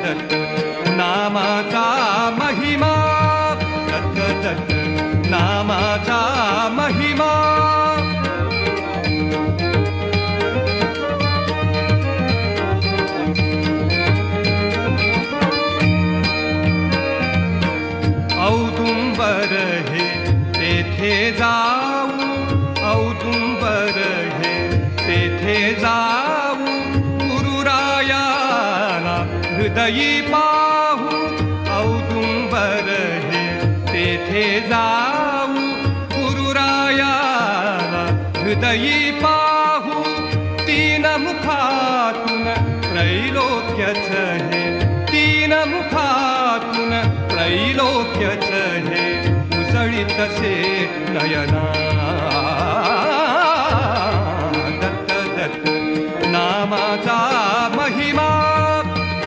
दत्त नामाचा महिमा, दत्त दत्त नामाचा महिमा. औदुंबर हे तेथे जाऊ, औदुंबर हे तेथे जाऊ, गुरुरायाला हृदयी पाहू. औदुंबर हे तेथे जाऊ, गुरुरायाला हृदयी पाहू. तीन मुखातून त्रैलोक्यच हे, तीन मुखातून त्रैलोक्यच हे उसळीतसे नयना.